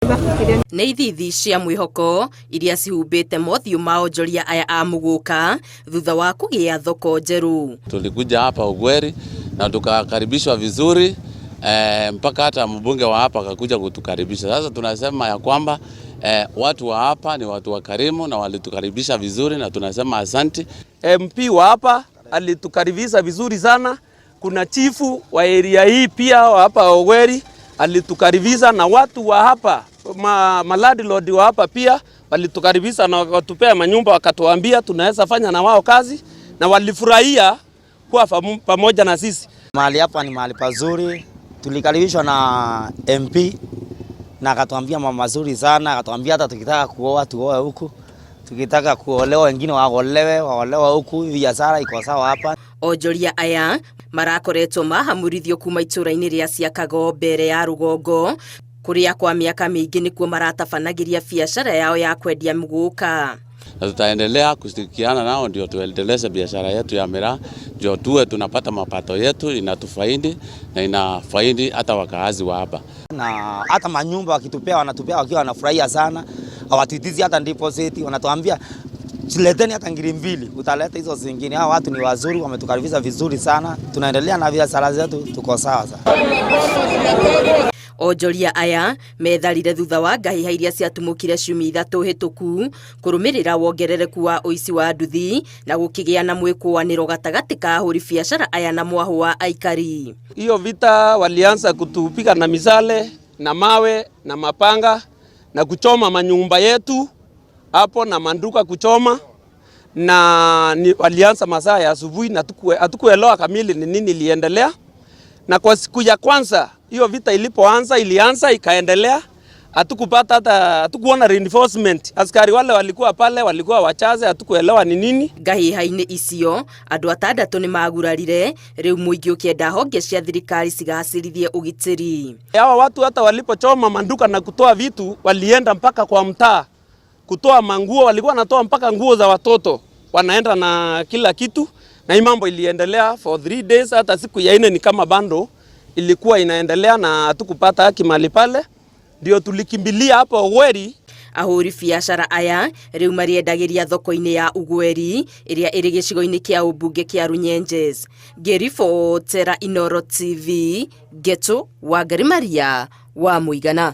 nĩ ithithi cia mwĩhoko iria cihumbĩte mothiũ ma onjoria aya a Muguka thutha wa kũgĩa thoko njerũ. Tulikuja hapa Ugweri na tukakaribishwa vizuri mpaka hata mbunge wa hapa akakuja kutukaribisha. Sasa tunasema ya kwamba watu wa hapa ni watu wakarimu na walitukaribisha vizuri na tunasema asante. MP wa hapa alitukaribisha vizuri sana. Kuna chifu wa area hii pia wa hapa Ugweri alitukaribisha, na watu wa hapa landlord wa hapa pia walitukaribisha na wakatupea manyumba, wakatuambia tunaweza fanya na wao kazi, na walifurahia kuwa pamoja na sisi. Mahali hapa ni mahali pazuri. Tulikaribishwa na MP na akatuambia mambo mazuri sana, akatuambia hata tukitaka kuoa tuoe huku, tukitaka kuolewa wengine waolewa huku, biashara iko sawa hapa. Onjoria aya marakoretwo mahamurithio kuma itũra-inĩ rĩa Ciakago mbere ya Rugongo, kuria kwa miaka mĩingĩ nĩkuo maratabanagĩria biashara yao ya kwendia Muguka. Na tutaendelea kushirikiana nao ndio tuendeleze biashara yetu ya miraa, ndio tuwe tunapata mapato yetu, inatufaidi na inafaidi hata wakaazi wa hapa. Na hata manyumba wakitupea wanatupea wakiwa wanafurahia sana, hawatuitizi hata deposit, wanatuambia leteni hata 2,000 utaleta hizo zingine. Hao watu ni wazuri, wametukaribisha vizuri sana, tunaendelea na biashara zetu, tuko sawa sana. Onjoria aya metharire thutha wa ngahiha iria ciatumũkire ciumia 3 hĩtũku kũrũmĩrĩra wongerereku wa ũici wa nduthi na gũkĩgĩa na mwĩkũanĩro gatagatĩ ka ahũri biashara aya na mwahu wa aikari. Hiyo vita walianza kutupiga na mizale na mawe na mapanga na kuchoma manyumba yetu hapo na manduka kuchoma, na walianza masaa ya asubuhi na hatukuelewa kamili ni nini iliendelea. Na kwa siku ya kwanza hiyo vita ilianza ikaendelea, hatukuona reinforcement. Askari wale walikuwa pale walikuwa wachache, hatukuelewa ni nini. Ngahiha-inĩ icio andũ 6 nĩ magurarire, rĩu mũingĩ ũkĩenda honge cia thirikari cigacĩrithie ũgitĩri. Hawa watu hata walipochoma manduka na kutoa vitu, walienda mpaka kwa mtaa kutoa manguo, walikuwa wanatoa mpaka nguo za watoto, wanaenda na kila kitu. Na hii mambo iliendelea for 3 days, hata siku ya 4 ni kama bando ilikuwa inaendelea na hatukupata haki mali pale, ndio tulikimbilia hapo Ugweri. Ahũri biashara aya rĩu mariendagĩria thoko-inĩ ya Ugweri ĩrĩa ĩrĩ gĩcigo-inĩ kĩa ũmbunge kĩa Runyenjes. Ngĩribotera Inooro TV, Geto Wangari Maria wa Mũigana.